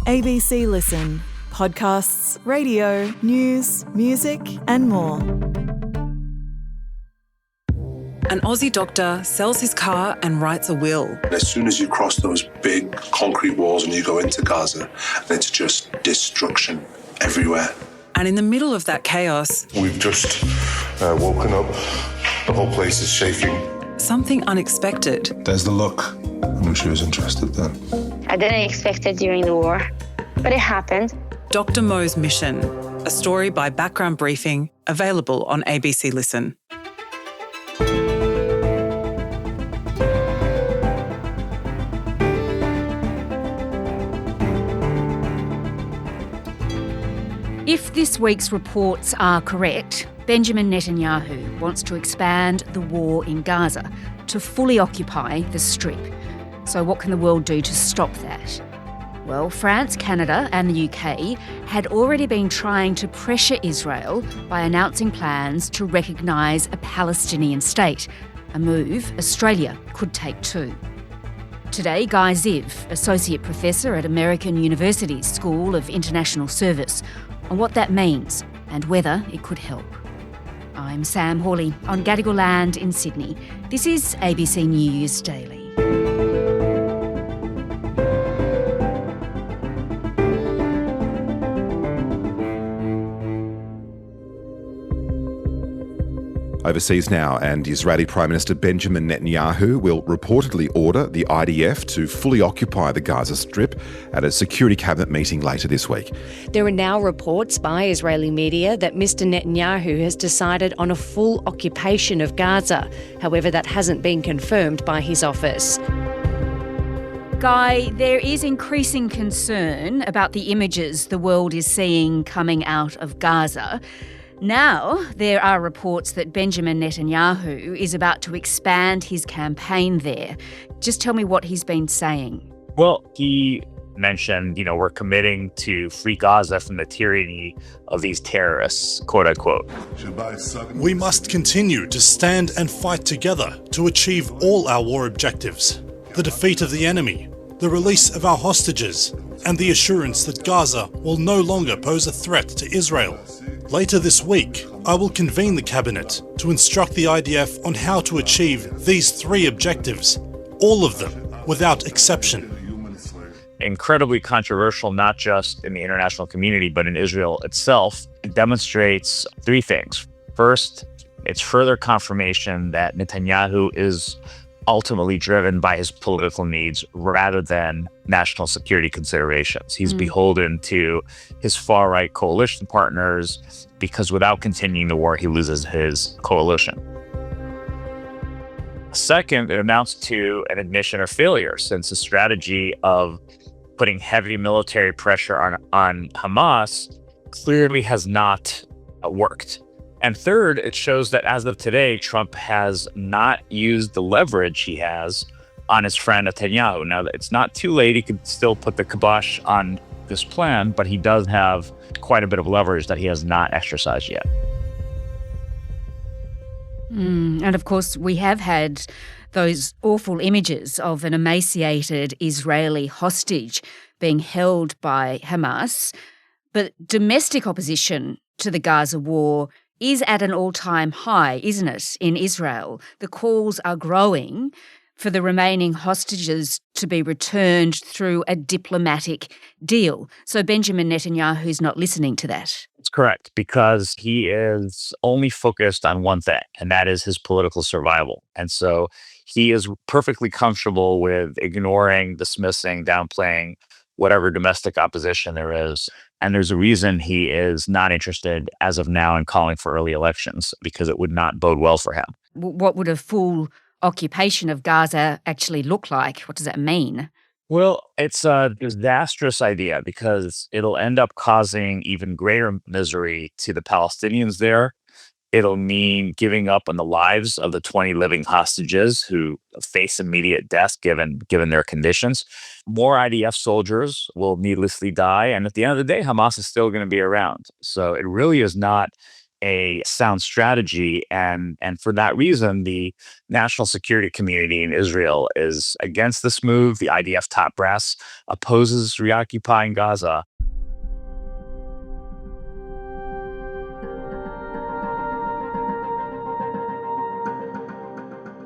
ABC Listen. Podcasts, radio, news, music and more. An Aussie doctor sells his car and writes a will. As soon as you cross those big concrete walls and you go into Gaza, it's just destruction everywhere. And in the middle of that chaos, we've just woken up. The whole place is shaking. something unexpected. There's the look. I knew she was interested then. I didn't expect it during the war, but it happened. Dr. Mo's Mission, a story by Background Briefing, available on ABC Listen. If this week's reports are correct, Benjamin Netanyahu wants to expand the war in Gaza to fully occupy the Strip. So what can the world do to stop that? Well, France, Canada and the UK had already been trying to pressure Israel by announcing plans to recognise a Palestinian state, a move Australia could take too. Today, Guy Ziv, Associate Professor at American University's School of International Service, on what that means and whether it could help. I'm Sam Hawley on Gadigal land in Sydney. This is ABC News Daily. Overseas now, and Israeli Prime Minister Benjamin Netanyahu will reportedly order the IDF to fully occupy the Gaza Strip at a Security Cabinet meeting later this week. There are now reports by Israeli media that Mr Netanyahu has decided on a full occupation of Gaza. However, that hasn't been confirmed by his office. Guy, there is increasing concern about the images the world is seeing coming out of Gaza. Now, there are reports that Benjamin Netanyahu is about to expand his campaign there. Just tell me what he's been saying. Well, he mentioned, we're committing to free Gaza from the tyranny of these terrorists, quote unquote. We must continue to stand and fight together to achieve all our war objectives. The defeat of the enemy, the release of our hostages, and the assurance that Gaza will no longer pose a threat to Israel. Later this week, I will convene the Cabinet to instruct the IDF on how to achieve these three objectives, all of them, without exception. Incredibly controversial, not just in the international community, but in Israel itself. It demonstrates three things. First, it's further confirmation that Netanyahu is ultimately driven by his political needs rather than national security considerations. He's beholden to his far-right coalition partners because without continuing the war, he loses his coalition. Second, it amounts to an admission of failure, since the strategy of putting heavy military pressure on Hamas clearly has not worked. And third, it shows that as of today, Trump has not used the leverage he has on his friend Netanyahu. Now, it's not too late. He could still put the kibosh on this plan, but he does have quite a bit of leverage that he has not exercised yet. And of course, we have had those awful images of an emaciated Israeli hostage being held by Hamas. But domestic opposition to the Gaza war is at an all-time high, isn't it, in Israel? The calls are growing for the remaining hostages to be returned through a diplomatic deal. So Benjamin Netanyahu's not listening to that. That's correct, because he is only focused on one thing, and that is his political survival. And so he is perfectly comfortable with ignoring, dismissing, downplaying whatever domestic opposition there is. And there's a reason he is not interested as of now in calling for early elections, because it would not bode well for him. What would a full occupation of Gaza actually look like? What does that mean? Well, it's a disastrous idea because it'll end up causing even greater misery to the Palestinians there. It'll mean giving up on the lives of the 20 living hostages who face immediate death given their conditions. More IDF soldiers will needlessly die. And at the end of the day, Hamas is still going to be around. So it really is not a sound strategy. And for that reason, the national security community in Israel is against this move. The IDF top brass opposes reoccupying Gaza.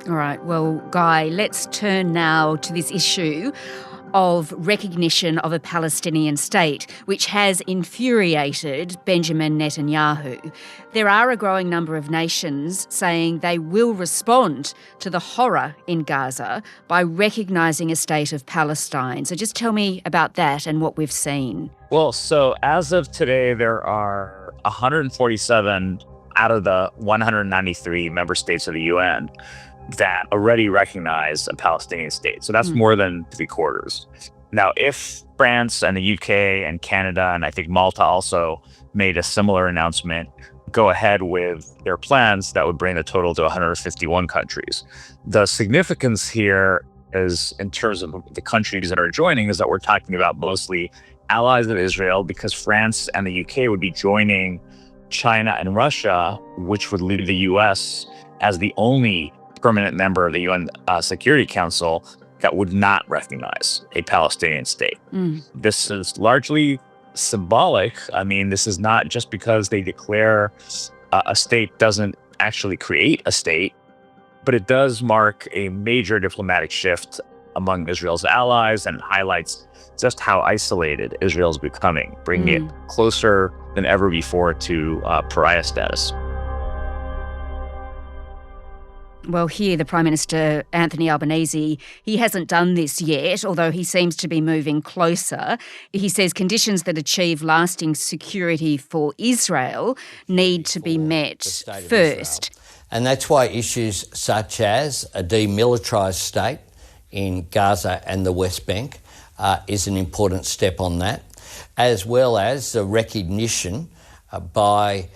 All right, well, Guy, let's turn now to this issue of recognition of a Palestinian state, which has infuriated Benjamin Netanyahu. There are a growing number of nations saying they will respond to the horror in Gaza by recognising a state of Palestine. So just tell me about that and what we've seen. Well, so as of today, there are 147 out of the 193 member states of the UN that already recognize a Palestinian state. So that's more than 3/4. Now, if France and the UK and Canada, and I think Malta also made a similar announcement, go ahead with their plans, that would bring the total to 151 countries. The significance here is, in terms of the countries that are joining, is that we're talking about mostly allies of Israel, because France and the UK would be joining China and Russia, which would leave the US as the only permanent member of the UN Security Council that would not recognize a Palestinian state. This is largely symbolic. I mean, this is not just because they declare a state doesn't actually create a state, but it does mark a major diplomatic shift among Israel's allies and highlights just how isolated Israel is becoming, bringing it closer than ever before to pariah status. Well, here, the Prime Minister, Anthony Albanese, he hasn't done this yet, although he seems to be moving closer. He says conditions that achieve lasting security for Israel need to be met first. And that's why issues such as a demilitarised state in Gaza and the West Bank is an important step on that, as well as the recognition by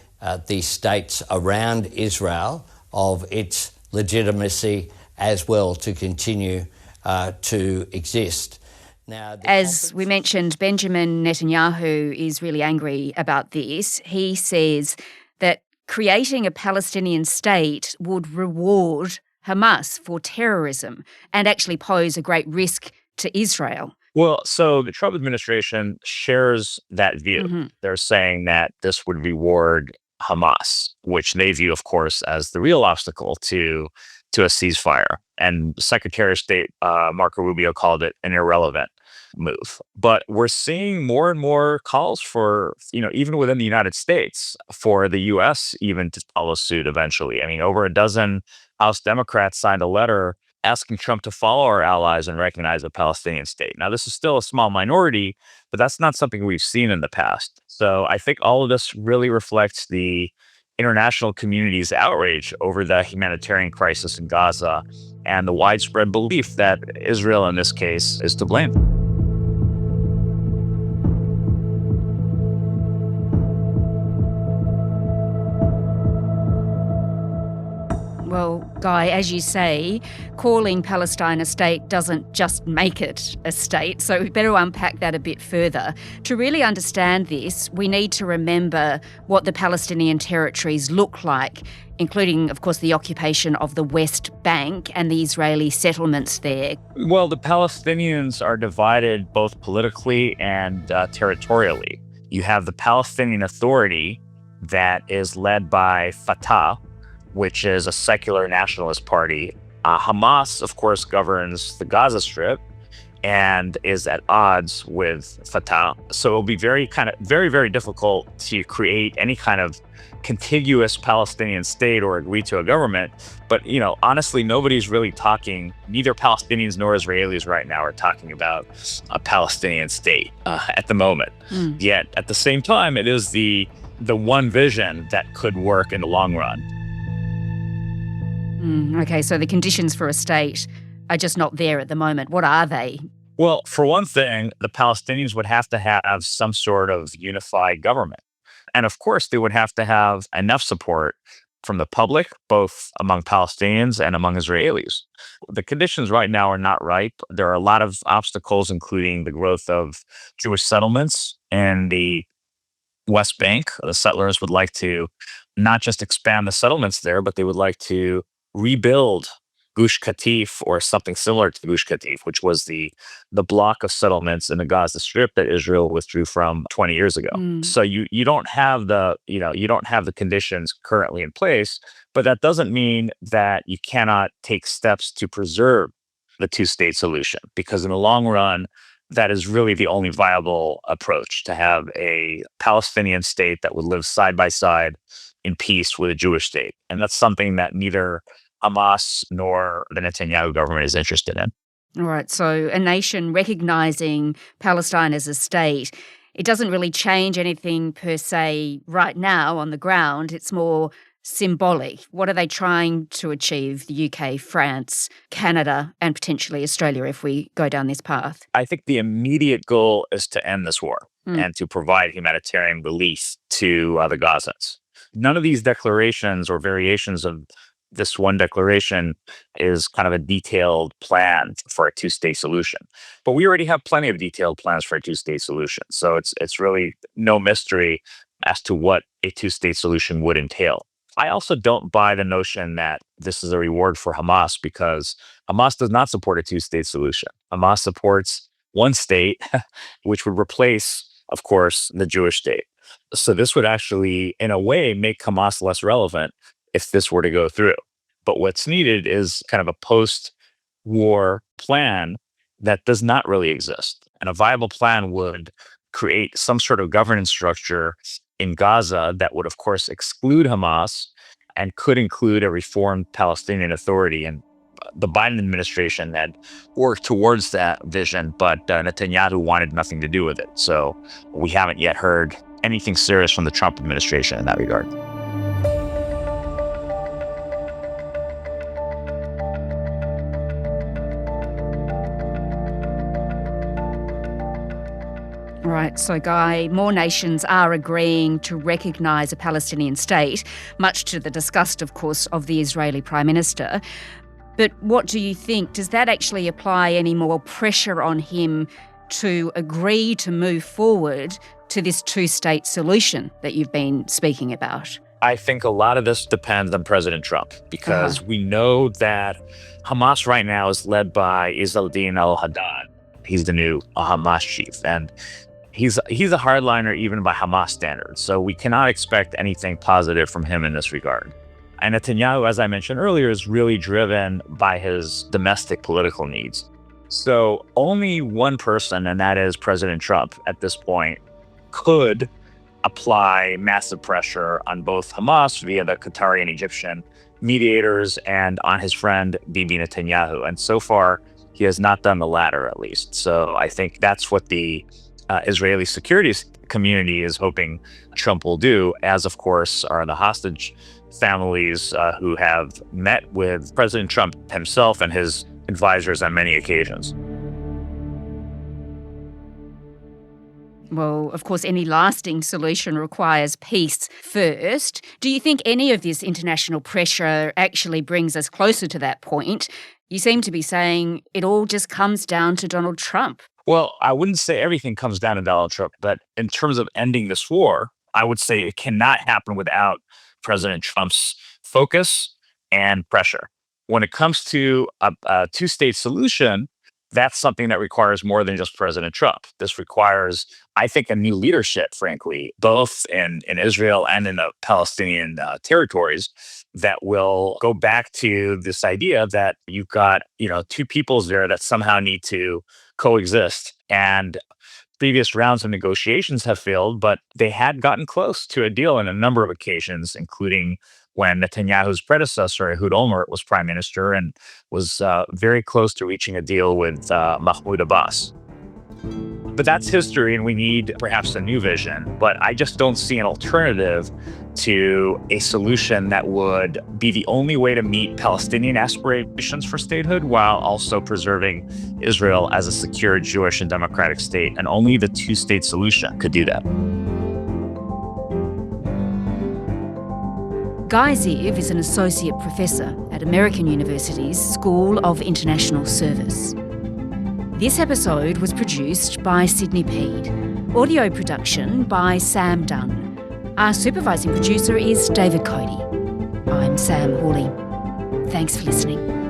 the states around Israel of its legitimacy as well to continue to exist. Now, as we mentioned, Benjamin Netanyahu is really angry about this. He says that creating a Palestinian state would reward Hamas for terrorism and actually pose a great risk to Israel. Well, so the Trump administration shares that view. They're saying that this would reward Hamas, which they view, of course, as the real obstacle to a ceasefire. And Secretary of State Marco Rubio called it an irrelevant move. But we're seeing more and more calls for, even within the United States, for the U.S. even to follow suit eventually. I mean, over a dozen House Democrats signed a letter asking Trump to follow our allies and recognize a Palestinian state. Now, this is still a small minority, but that's not something we've seen in the past. So I think all of this really reflects the international community's outrage over the humanitarian crisis in Gaza and the widespread belief that Israel, in this case, is to blame. Well, Guy, as you say, calling Palestine a state doesn't just make it a state, so we better unpack that a bit further. To really understand this, we need to remember what the Palestinian territories look like, including, of course, the occupation of the West Bank and the Israeli settlements there. Well, the Palestinians are divided both politically and territorially. You have the Palestinian Authority that is led by Fatah, which is a secular nationalist party. Hamas, of course, governs the Gaza Strip and is at odds with Fatah. So it'll be very, very difficult to create any kind of contiguous Palestinian state or agree to a government. But, honestly, nobody's really talking, neither Palestinians nor Israelis right now are talking about a Palestinian state at the moment. Yet, at the same time, it is the one vision that could work in the long run. Okay, so the conditions for a state are just not there at the moment. What are they? Well, for one thing, the Palestinians would have to have some sort of unified government. And of course, they would have to have enough support from the public, both among Palestinians and among Israelis. The conditions right now are not ripe. There are a lot of obstacles, including the growth of Jewish settlements and the West Bank. The settlers would like to not just expand the settlements there, but they would like to rebuild Gush Katif or something similar to Gush Katif, which was the block of settlements in the Gaza Strip that Israel withdrew from 20 years ago. So you don't have the conditions currently in place, but that doesn't mean that you cannot take steps to preserve the two-state solution, because in the long run, that is really the only viable approach, to have a Palestinian state that would live side by side in peace with a Jewish state. And that's something that neither Hamas nor the Netanyahu government is interested in. All right, so a nation recognising Palestine as a state, it doesn't really change anything per se right now on the ground. It's more symbolic. What are they trying to achieve, the UK, France, Canada, and potentially Australia if we go down this path? I think the immediate goal is to end this war and to provide humanitarian relief to the Gazans. None of these declarations or variations of this one declaration is kind of a detailed plan for a two-state solution. But we already have plenty of detailed plans for a two-state solution. So it's really no mystery as to what a two-state solution would entail. I also don't buy the notion that this is a reward for Hamas, because Hamas does not support a two-state solution. Hamas supports one state, which would replace, of course, the Jewish state. So this would actually, in a way, make Hamas less relevant if this were to go through. But what's needed is kind of a post-war plan that does not really exist. And a viable plan would create some sort of governance structure in Gaza that would, of course, exclude Hamas and could include a reformed Palestinian Authority. And the Biden administration had worked towards that vision, but Netanyahu wanted nothing to do with it. So we haven't yet heard anything serious from the Trump administration in that regard. Right, so Guy, more nations are agreeing to recognise a Palestinian state, much to the disgust, of course, of the Israeli Prime Minister. But what do you think? Does that actually apply any more pressure on him to agree to move forward to this two-state solution that you've been speaking about? I think a lot of this depends on President Trump, because we know that Hamas right now is led by Izzeldin al-Haddad. He's the new Hamas chief, and he's a hardliner even by Hamas standards. So we cannot expect anything positive from him in this regard. And Netanyahu, as I mentioned earlier, is really driven by his domestic political needs. So only one person, and that is President Trump at this point, could apply massive pressure on both Hamas via the Qatari and Egyptian mediators and on his friend Bibi Netanyahu. And so far, he has not done the latter, at least. So I think that's what the Israeli security community is hoping Trump will do, as of course are the hostage families who have met with President Trump himself and his advisors on many occasions. Well, of course, any lasting solution requires peace first. Do you think any of this international pressure actually brings us closer to that point? You seem to be saying it all just comes down to Donald Trump. Well, I wouldn't say everything comes down to Donald Trump, but in terms of ending this war, I would say it cannot happen without President Trump's focus and pressure. When it comes to a two-state solution, that's something that requires more than just President Trump. This requires, I think, a new leadership, frankly, both in Israel and in the Palestinian territories, that will go back to this idea that you've got, two peoples there that somehow need to coexist. And previous rounds of negotiations have failed, but they had gotten close to a deal on a number of occasions, including when Netanyahu's predecessor, Ehud Olmert, was prime minister and was very close to reaching a deal with Mahmoud Abbas. But that's history, and we need perhaps a new vision. But I just don't see an alternative to a solution that would be the only way to meet Palestinian aspirations for statehood while also preserving Israel as a secure Jewish and democratic state. And only the two-state solution could do that. Guy Ziv is an associate professor at American University's School of International Service. This episode was produced by Sydney Peed. Audio production by Sam Dunn. Our supervising producer is David Cody. I'm Sam Hawley. Thanks for listening.